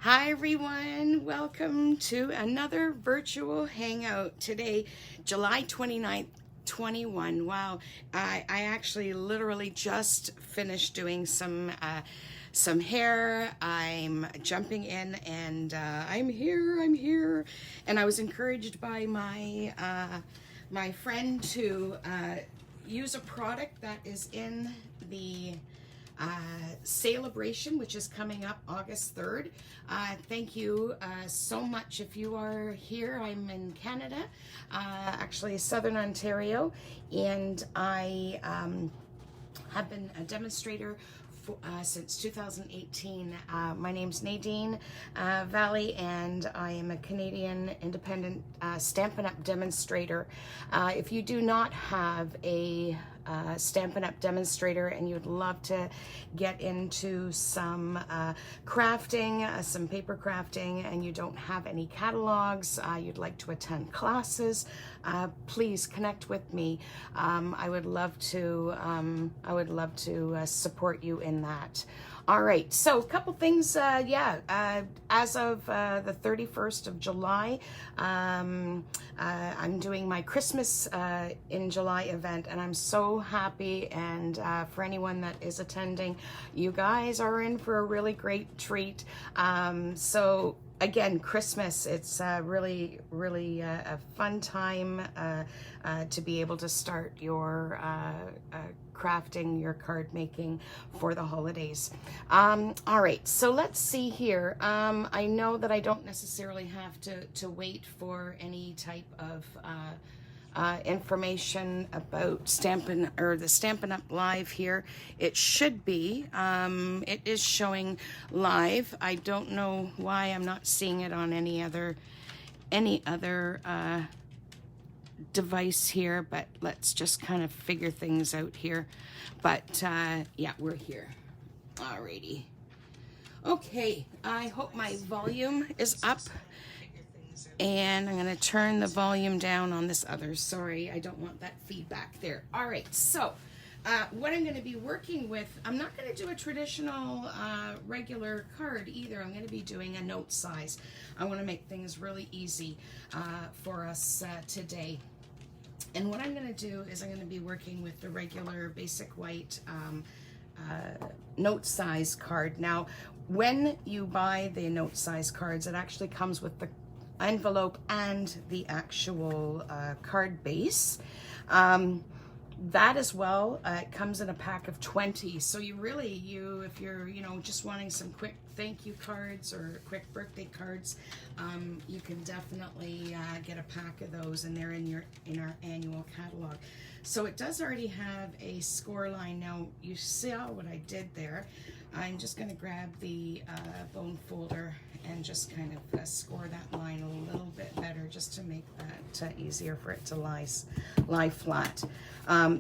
Hi everyone, welcome to another virtual hangout. Today, July 29th, 21. Wow, I actually literally just finished doing some hair. I'm jumping in and I'm here. And I was encouraged by my friend to use a product that is in the Sale-A-Bration, which is coming up August 3rd. Thank you so much. If you are here, I'm in Canada, actually Southern Ontario, and I have been a demonstrator since 2018. My name's Nadine Valley, and I am a Canadian independent Stampin' Up! Demonstrator. If you do not have a Stampin' Up! Demonstrator and you'd love to get into some crafting, some paper crafting, and you don't have any catalogs, you'd like to attend classes, please connect with me. I would love to support you in that. All right, so a couple things, as of the 31st of July, I'm doing my Christmas in July event, and I'm so happy, and for anyone that is attending, you guys are in for a really great treat. So again, Christmas, it's really a fun time to be able to start your crafting, your card making for the holidays. All right, so let's see here. I know that I don't necessarily have to wait for any type of information about the Stampin' Up! Live here. It should be. It is showing live. I don't know why I'm not seeing it on any other device here, but let's just kind of figure things out here. But yeah, we're here. Alrighty. Okay, I hope my volume is up. And I'm going to turn the volume down on this other. Sorry, I don't want that feedback there. All right, so what I'm going to be working with, I'm not going to do a traditional regular card either. I'm going to be doing a note size. I want to make things really easy for us today. And what I'm going to do is I'm going to be working with the regular basic white note size card. Now, when you buy the note size cards, it actually comes with the envelope and the actual card base. That as well, it comes in a pack of 20. So if you're just wanting some quick thank you cards or quick birthday cards, you can definitely get a pack of those, and they're in our annual catalog. So it does already have a score line. Now you saw what I did there. I'm just going to grab the bone folder and just kind of score that line a little bit better, just to make that easier for it to lie flat.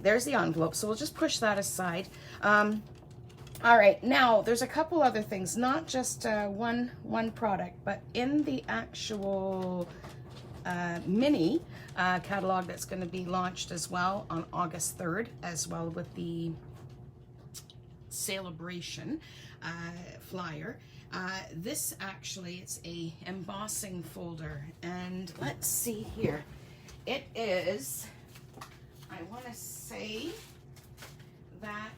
There's the envelope, so we'll just push that aside. All right, now there's a couple other things, not just one product, but in the actual mini catalog that's going to be launched as well on August 3rd, as well with the Sale-A-Bration flyer. This actually, it's a embossing folder, and let's see here. It is, I want to say that,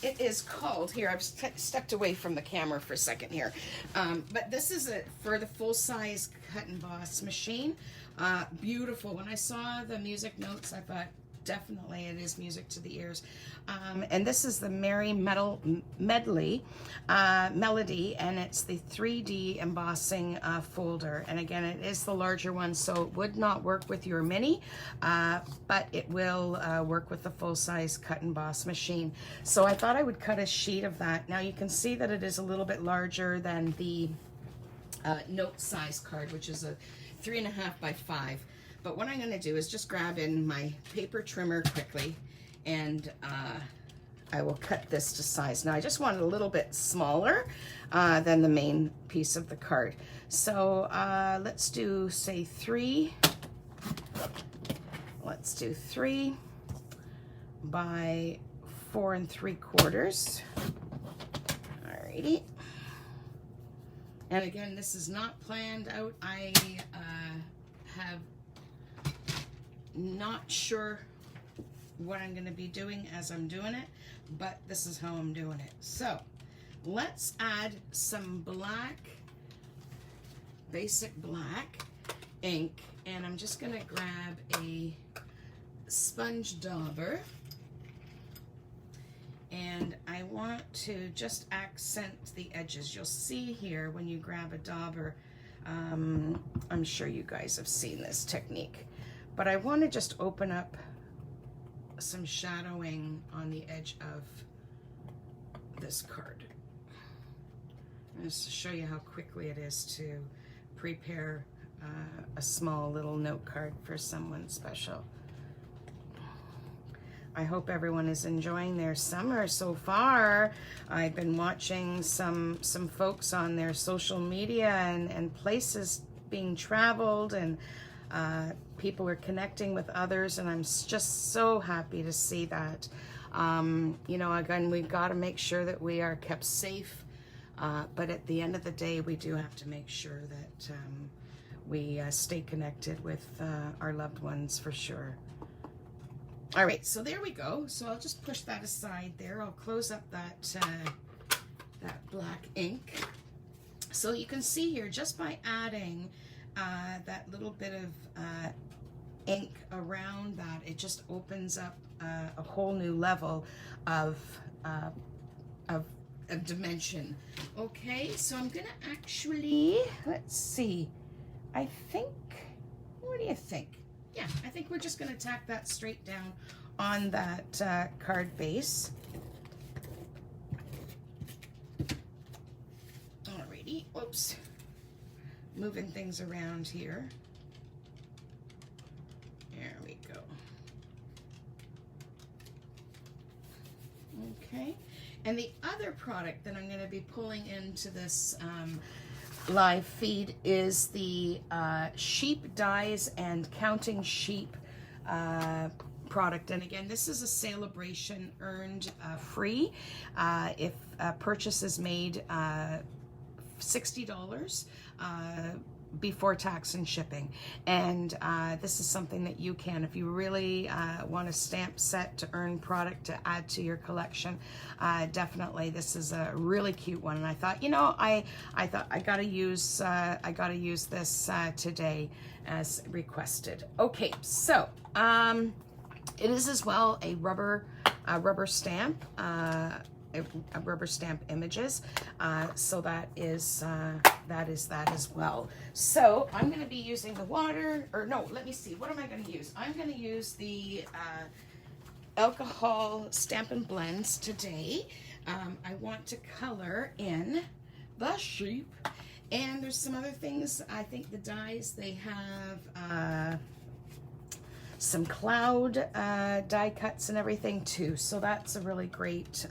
it is called, here, I've stepped away from the camera for a second here, but this is for the full-size cut and emboss machine. Beautiful. When I saw the music notes, I thought, definitely it is music to the ears. And this is the Merry Melody, and it's the 3D embossing folder. And again, it is the larger one, so it would not work with your mini, but it will work with the full-size cut and emboss machine. So I thought I would cut a sheet of that. Now you can see that it is a little bit larger than the note size card, which is a 3.5 by 5. But what I'm going to do is just grab in my paper trimmer quickly, and I will cut this to size. Now I just want it a little bit smaller than the main piece of the card. So let's do, say, 3. Let's do 3 by 4 3/4. Alrighty. And again, this is not planned out. I have not sure what I'm going to be doing as I'm doing it, but this is how I'm doing it. So let's add some black, basic black ink, and I'm just going to grab a sponge dauber, and I want to just accent the edges. You'll see here when you grab a dauber, I'm sure you guys have seen this technique, but I want to just open up some shadowing on the edge of this card. Just to show you how quickly it is to prepare a small little note card for someone special. I hope everyone is enjoying their summer so far. I've been watching some folks on their social media and places being traveled, and people are connecting with others, and I'm just so happy to see that. You know, again, we've got to make sure that we are kept safe, but at the end of the day, we do have to make sure that we stay connected with our loved ones for sure. All right, so there we go. So I'll just push that aside there. I'll close up that that black ink. So you can see here, just by adding that little bit of ink around that, it just opens up a whole new level of dimension. Okay, so I'm gonna actually, let's see, I think, what do you think? Yeah, I think we're just gonna tack that straight down on that card base. Alrighty, oops, moving things around here. There we go. Okay, and the other product that I'm going to be pulling into this live feed is the Sheep Dies and Counting Sheep product. And again, this is a Sale-A-Bration earned free if a purchase is made $60 before tax and shipping. And this is something that you can, if you really want a stamp set to earn product to add to your collection, definitely this is a really cute one. And I thought, you know, I thought I gotta use this today as requested. Okay, so it is as well a rubber stamp. Rubber stamp images, so that is that as well. So I'm going to be using the water, or no, let me see, what am I going to use? I'm going to use the alcohol Stampin' Blends today. I want to color in the sheep, and there's some other things. I think the dies, they have some cloud die cuts and everything too, so that's a really great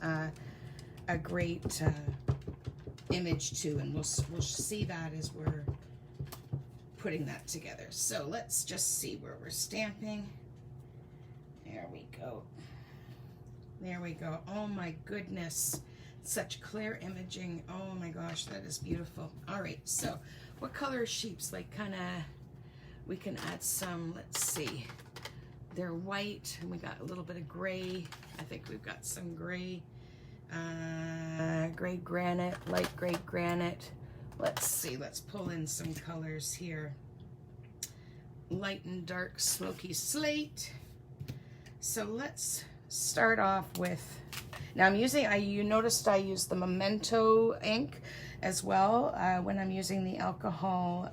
image too, and we'll see that as we're putting that together. So let's just see where we're stamping. There we go. There we go. Oh my goodness, such clear imaging. Oh my gosh, that is beautiful. All right, so what color is sheep's? Like, kind of, we can add some, let's see, they're white, and we got a little bit of gray. I think we've got some gray, gray granite, light gray granite. Let's see, let's pull in some colors here. Light and dark smoky slate. So let's start off with, now I'm using, you noticed I used the Memento ink as well. When I'm using the alcohol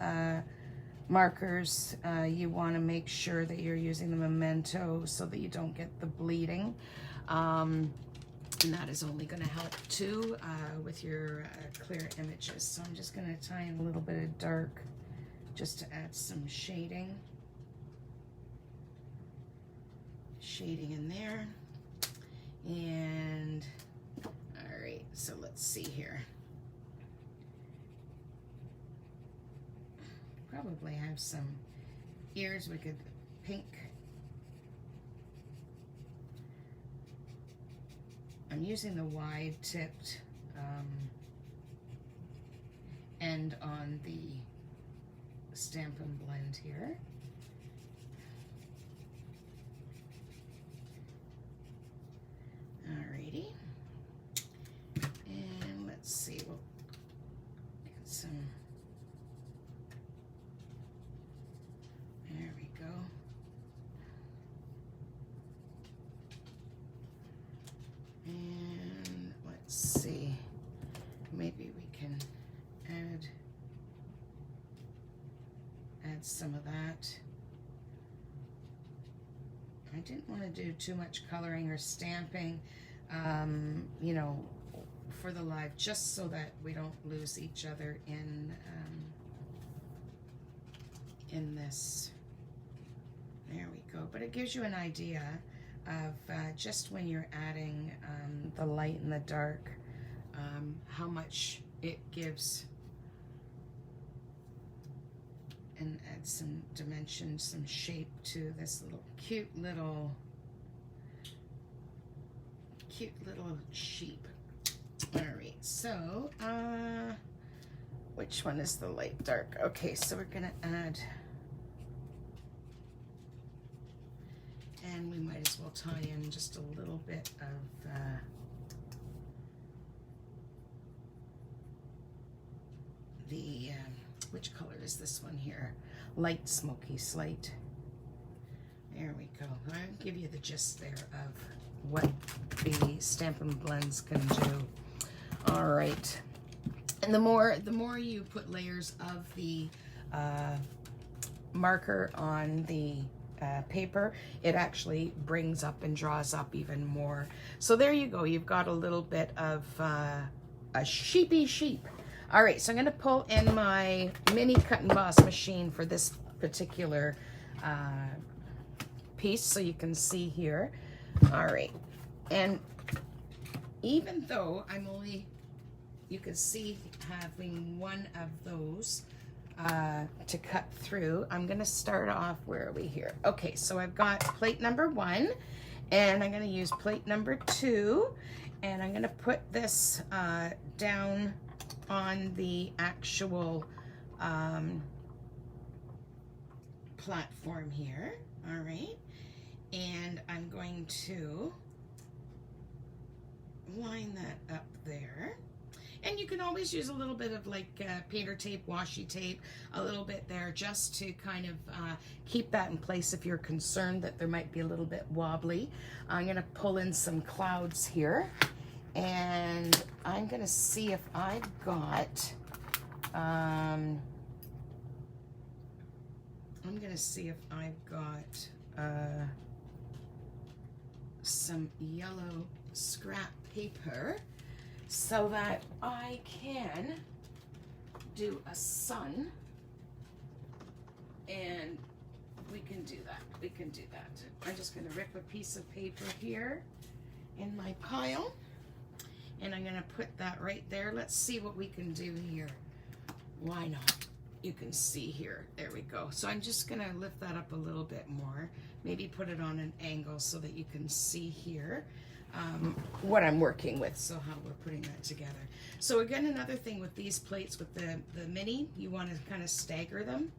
markers, you want to make sure that you're using the Memento so that you don't get the bleeding. And that is only going to help too with your clear images. So I'm just going to tie in a little bit of dark just to add some shading. Shading in there. And all right, so let's see here. Probably have some ears we could pink. I'm using the wide tipped and blend on the Stamp and Blend here. Alrighty. And let's see, we'll get some, there we go. And let's see, maybe we can add some of that. I didn't want to do too much coloring or stamping, you know, for the live, just so that we don't lose each other in this. There we go. But it gives you an idea of just when you're adding the light and the dark, how much it gives, and add some dimension, some shape to this little cute little sheep. All right, so which one is the light dark? Okay, so we're gonna add, and we might as well tie in just a little bit of the which color is this one here? Light smoky slate. There we go. I'll give you the gist there of what the Stamp and Blends can do. All right. And the more you put layers of the marker on the paper, it actually brings up and draws up even more. So there you go. You've got a little bit of a sheepy sheep. All right, so I'm going to pull in my mini cut and emboss machine for this particular piece so you can see here. All right, and even though I'm only, you can see having one of those to cut through, I'm going to start off, where are we here? Okay, so I've got plate number 1, and I'm going to use plate number 2, and I'm going to put this down on the actual platform here. All right, and I'm going to line that up there. And you can always use a little bit of like painter tape, washi tape, a little bit there, just to kind of keep that in place if you're concerned that there might be a little bit wobbly. I'm going to pull in some clouds here, and I'm going to see if I've got, I'm going to see if I've got some yellow scrap paper, so that I can do a sun, and we can do that. We can do that. I'm just going to rip a piece of paper here in my pile, and I'm going to put that right there. Let's see what we can do here. Why not? You can see here. There we go. So I'm just going to lift that up a little bit more, maybe put it on an angle so that you can see here what I'm working with, so how we're putting that together. So again, another thing with these plates, with the mini, you want to kind of stagger them.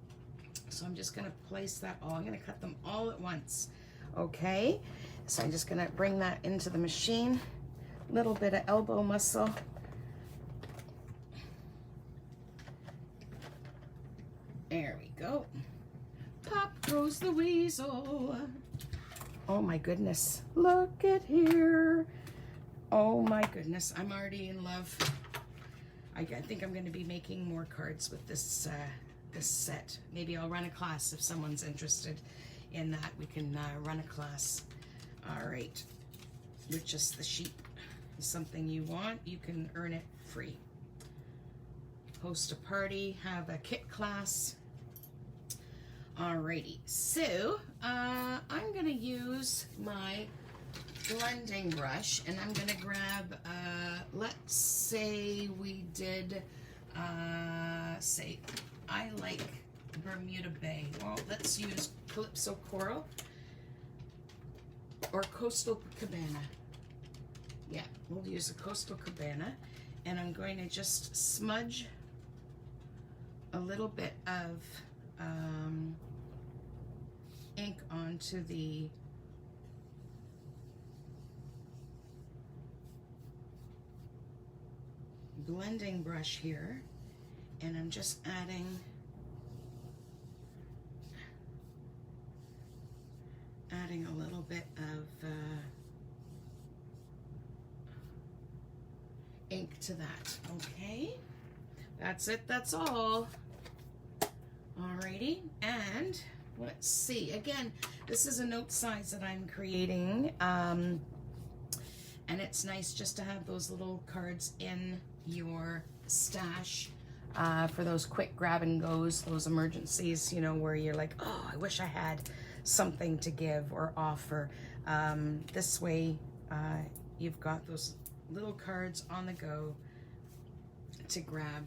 So I'm just going to place that all, I'm going to cut them all at once. Okay, so I'm just going to bring that into the machine, little bit of elbow muscle. There we go. Pop goes the weasel. Oh my goodness, look at here. Oh my goodness, I'm already in love. I think I'm going to be making more cards with this this set. Maybe I'll run a class if someone's interested in that. We can run a class. All right, with just the sheep. Is something you want, you can earn it free. Host a party, have a kit class. Alrighty, so I'm gonna use my blending brush, and I'm gonna grab, let's say we did, say I like Bermuda Bay. Well, let's use Calypso Coral or Coastal Cabana. Yeah, we'll use a Coastal Cabana, and I'm going to just smudge a little bit of ink onto the blending brush here, and I'm just adding a little bit of ink to that. Okay, that's it, that's all. Alrighty, and let's see, again, this is a note size that I'm creating, and it's nice just to have those little cards in your stash for those quick grab and goes, those emergencies, you know, where you're like, oh, I wish I had something to give or offer. This way, you've got those little cards on the go to grab.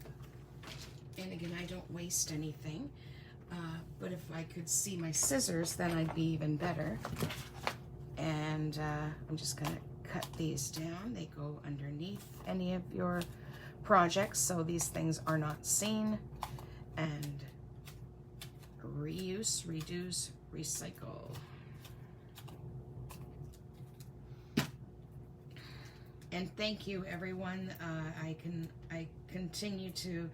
And again, I don't waste anything, but if I could see my scissors, then I'd be even better. And I'm just gonna cut these down. They go underneath any of your projects, so these things are not seen. And reuse, reduce, recycle. And thank you, everyone. I continue to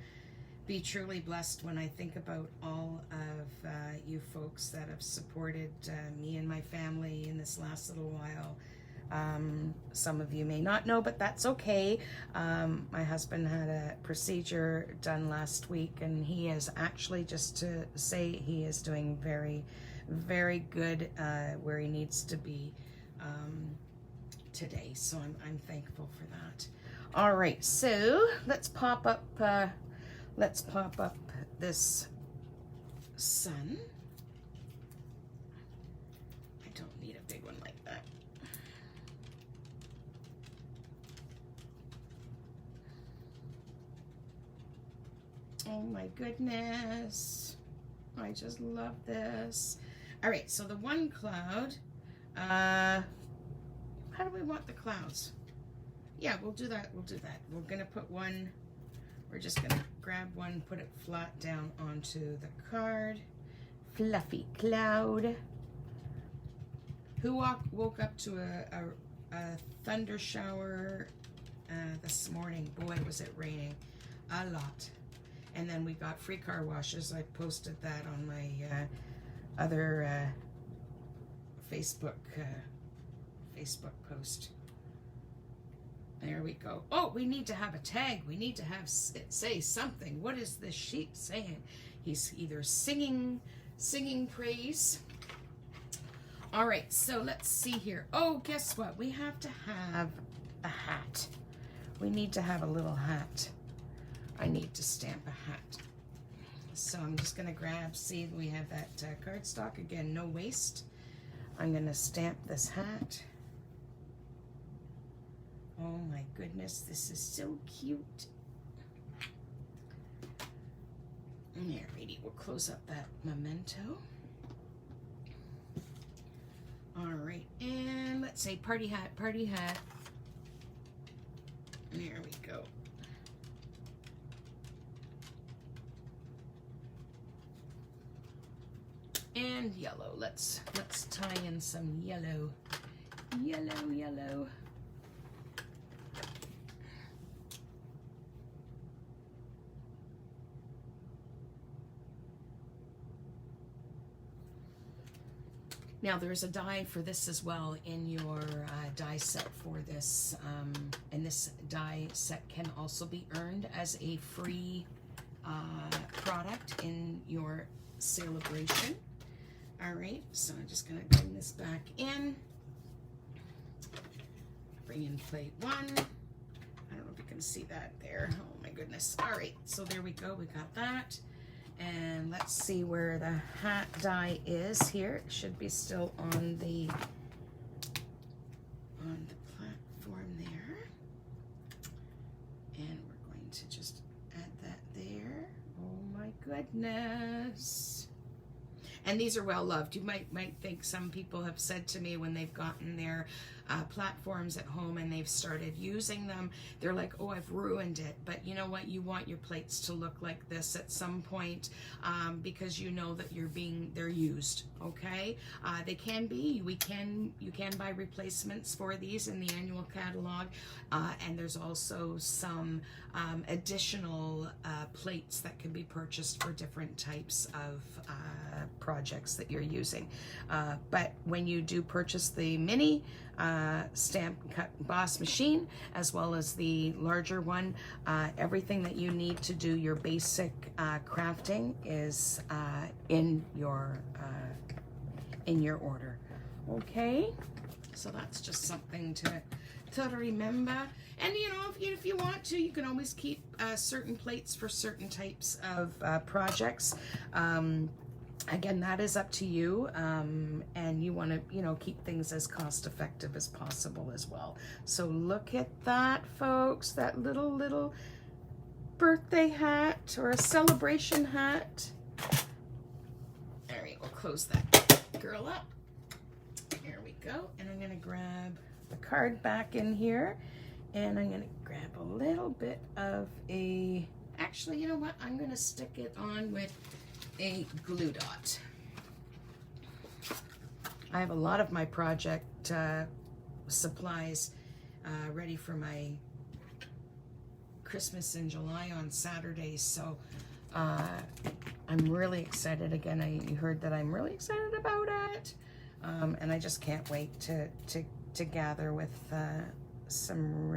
be truly blessed when I think about all of you folks that have supported me and my family in this last little while. Some of you may not know, but that's okay. My husband had a procedure done last week, and he is actually, just to say, he is doing very, very good where he needs to be today. So I'm thankful for that. All right, so let's pop up this sun. I don't need a big one like that. Oh my goodness. I just love this. All right, so the one cloud, how do we want the clouds? Yeah, we'll do that, We're gonna put one, we're just gonna grab one, put it flat down onto the card. Fluffy cloud. Who woke up to a thunder shower this morning? Boy, was it raining a lot. And then we got free car washes. I posted that on my other Facebook post. There we go. Oh, we need to have a tag. We need to have it say something. What is this sheep saying? He's either singing praise. All right, so let's see here. Oh, guess what? We have to have a hat. We need to have a little hat. I need to stamp a hat. So I'm just gonna grab, see, we have that cardstock. Again, no waste. I'm gonna stamp this hat. Oh my goodness, this is so cute. Alrighty, we'll close up that memento. All right, and let's say party hat, party hat. There we go. And yellow. Let's tie in some yellow. Yellow. Now there's a die for this as well in your die set for this, and this die set can also be earned as a free product in your Sale-A-Bration. All right, so I'm just gonna bring this back in. Bring in plate one. I don't know if you can see that there. Oh my goodness. All right, so there we go, we got that. And let's see where the hat die is here. It should be still on the platform there. And we're going to just add that there. Oh my goodness. And these are well loved. You might think, some people have said to me when they've gotten their platforms at home and they've started using them. They're like, oh, I've ruined it. But you know what? You want your plates to look like this at some point, because you know that they're used. Okay, they can be. You can buy replacements for these in the annual catalog, and there's also some additional plates that can be purchased for different types of projects that you're using. But when you do purchase the mini stamp cut boss machine, as well as the larger one, everything that you need to do your basic crafting is in your order. Okay, so that's just something to remember. And you know, if you want to, you can always keep certain plates for certain types of projects. Again, that is up to you, and you want to, you know, keep things as cost effective as possible as well. So look at that, folks, that little birthday hat or a celebration hat. All right, we'll close that girl up. Here we go, and I'm going to grab the card back in here, and I'm going to grab a little bit of actually, you know what, I'm going to stick it on with a glue dot. I have a lot of my project supplies ready for my Christmas in July on Saturdays, so I'm really excited. Again, you heard that I'm really excited about it, and I just can't wait to gather with some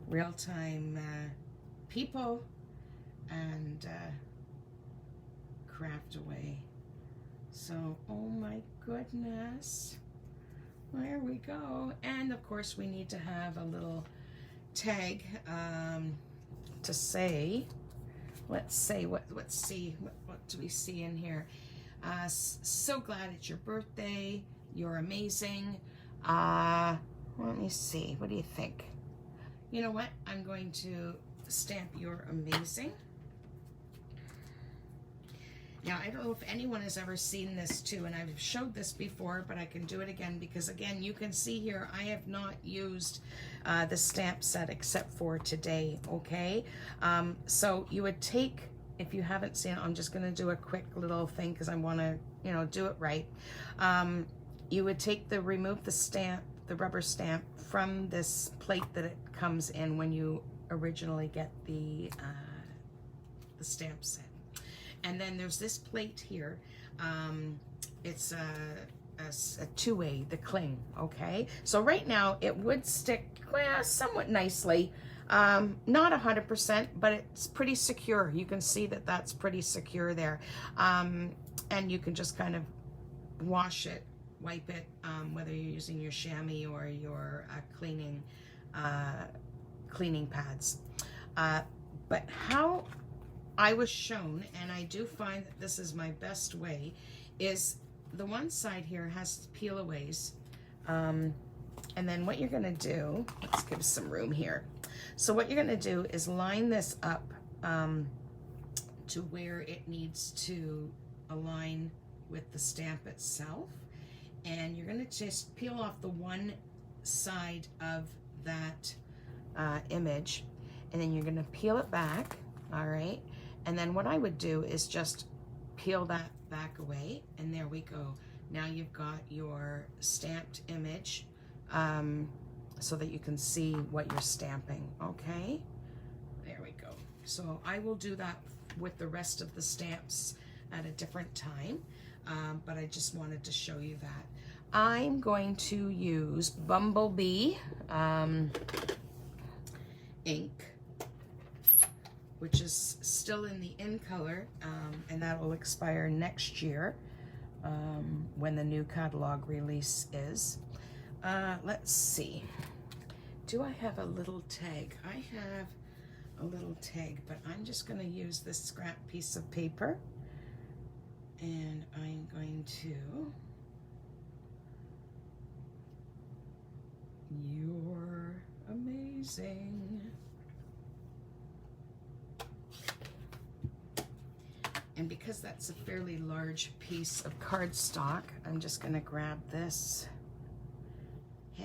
real-time people and craft away. So, oh my goodness, there we go. And of course we need to have a little tag to say, let's see, what do we see in here? So glad it's your birthday, you're amazing. Let me see, what do you think? You know what, I'm going to stamp you're amazing. Now, I don't know if anyone has ever seen this too, and I've showed this before, but I can do it again because, again, you can see here I have not used the stamp set except for today, okay? So you would take, if you haven't seen it, I'm just going to do a quick little thing because I want to, you know, do it right. You would remove the stamp, the rubber stamp from this plate that it comes in when you originally get the stamp set. And then there's this plate here. It's a two-way, the cling, okay? So right now it would stick somewhat nicely. Not 100%, but it's pretty secure. You can see that that's pretty secure there. And you can just kind of wash it, wipe it, whether you're using your chamois or your cleaning pads. But how I was shown, and I do find that this is my best way, is the one side here has peel-aways, and then what you're going to do, let's give some room here. So what you're going to do is line this up to where it needs to align with the stamp itself, and you're going to just peel off the one side of that image, and then you're going to peel it back, all right? And then what I would do is just peel that back away, and there we go. Now you've got your stamped image so that you can see what you're stamping, okay? There we go. So I will do that with the rest of the stamps at a different time, but I just wanted to show you that. I'm going to use Bumblebee ink, which is still in the in color, and that will expire next year when the new catalog release is. Let's see. Do I have a little tag? I have a little tag, but I'm just going to use this scrap piece of paper, and I'm going to You're amazing. And because that's a fairly large piece of cardstock, I'm just going to grab this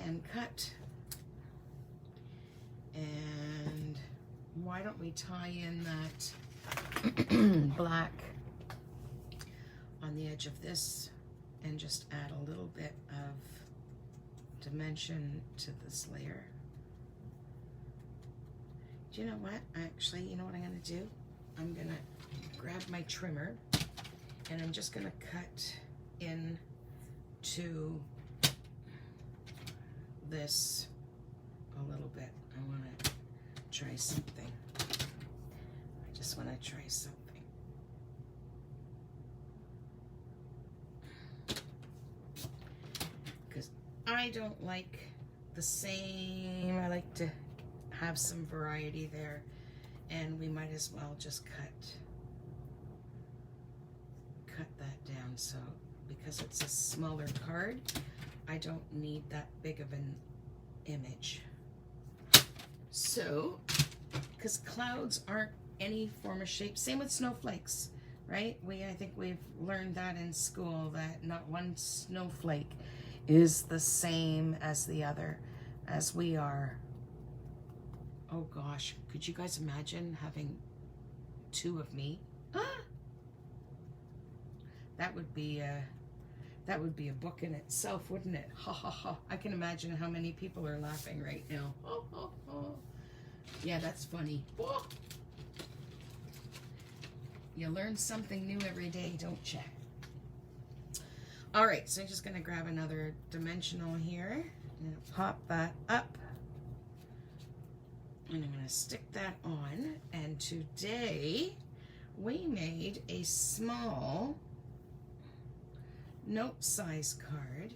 and cut. And why don't we tie in that black on the edge of this and just add a little bit of dimension to this layer. Do you know what? Actually, you know what I'm gonna do? I'm gonna grab my trimmer and I'm just gonna cut in to this a little bit. I wanna try something. I just wanna try something. Because I don't like the same, I like to have some variety there, and we might as well just cut that down. So because it's a smaller card, I don't need that big of an image. So, because clouds aren't any form of shape, same with snowflakes, right? I think we've learned that in school, that not one snowflake is the same as the other, as we are. Oh gosh, could you guys imagine having two of me? Ah! That would be a book in itself, wouldn't it? Ha ha ha. I can imagine how many people are laughing right now. Oh, oh, oh. Yeah, that's funny. Oh. You learn something new every day, don't you? All right, so I'm just gonna grab another dimensional here. I'm gonna pop that up. And I'm gonna stick that on. And today we made a small note size card.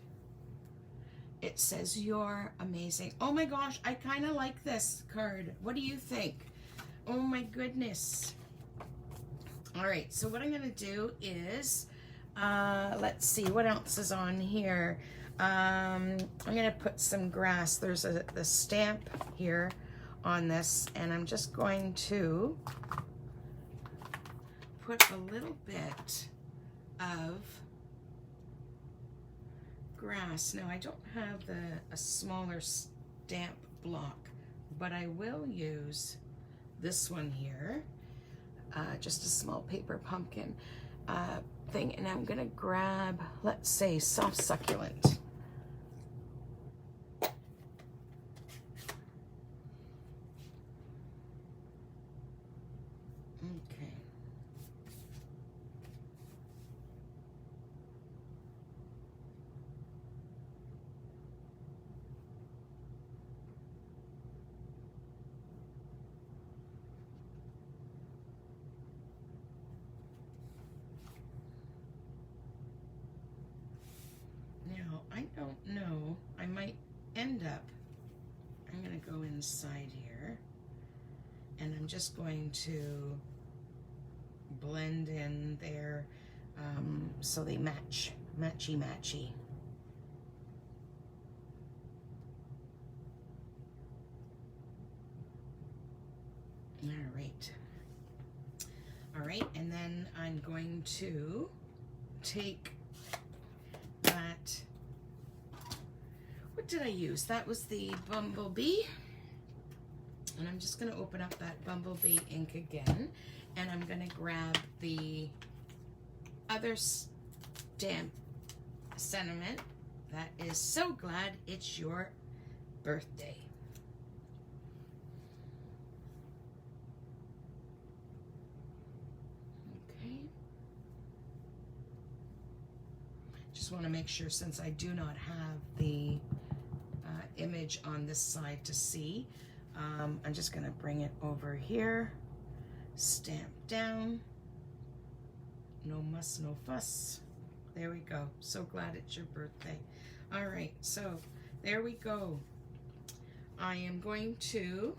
It says, "You're amazing." Oh my gosh, I kind of like this card. What do you think? Oh my goodness. All right, so what I'm gonna do is, let's see, what else is on here? I'm gonna put some grass. There's the stamp here on this, and I'm just going to put a little bit of grass. Now I don't have a smaller stamp block, but I will use this one here, just a small paper pumpkin thing, and I'm gonna grab, let's say, soft succulent. Okay. Now, I don't know, I might end up, I'm gonna go inside here, and I'm just going to blend in there so they matchy matchy. All right, and then I'm going to take that, what did I use? That was the Bumblebee, and I'm just going to open up that Bumblebee ink again, and I'm going to grab the other stamp sentiment that is "So glad it's your birthday." Okay. Just want to make sure, since I do not have the image on this side to see, I'm just going to bring it over here, stamp down. No muss, no fuss. There we go. So glad it's your birthday. All right, so there we go. I am going to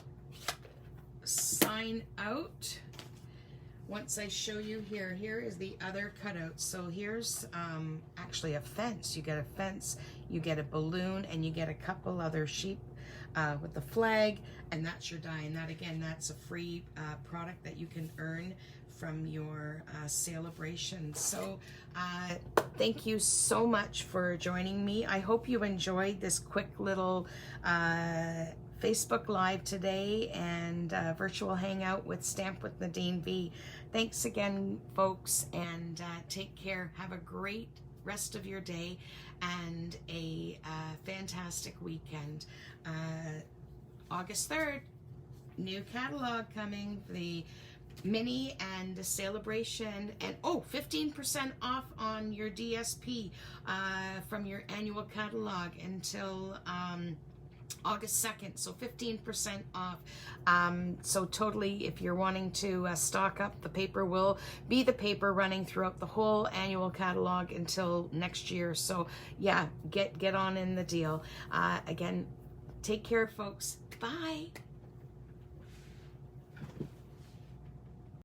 sign out once I show you here. Here is the other cutout. So here's actually a fence. You get a fence, you get a balloon, and you get a couple other sheep with the flag, and that's your die. And that, again, that's a free product that you can earn from your Sale-A-Bration. So thank you so much for joining me. I hope you enjoyed this quick little Facebook Live today and virtual hangout with Stamp with Nadine V. Thanks again, folks, and take care. Have a great rest of your day and a fantastic weekend. August 3rd, new catalog coming, the mini and the Sale-A-Bration, and 15% off on your DSP from your annual catalog until August 2nd, so 15% off. So totally, if you're wanting to stock up, the paper will be the paper running throughout the whole annual catalog until next year. So yeah, get on in the deal. Again, take care, folks. Bye.